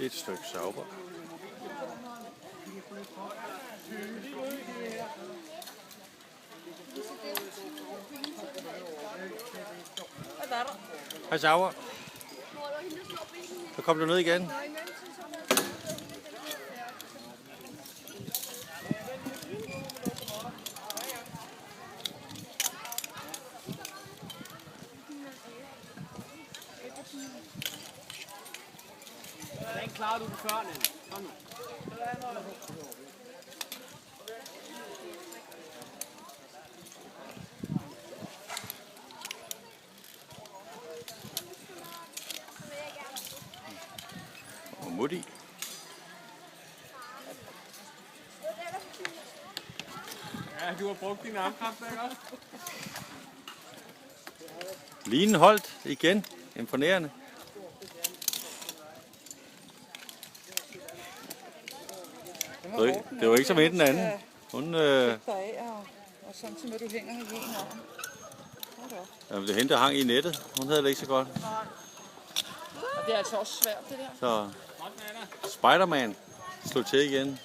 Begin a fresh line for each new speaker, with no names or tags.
Et stykke sauber. Hej sauber. Så kom du ned igen.
Den klarer du på førnen. Kom nu.
Og Mutti.
Ja, du har brugt din armkraft, ikke også?
Line holdt igen. Imponerende. Det var ikke som den anden. Hun
og sådan som du hænger i en arm.
jamen, det hende, der hang i nettet. Hun havde det ikke så godt.
Og det er altså også svært, det der.
Så Spider-Man slog til igen.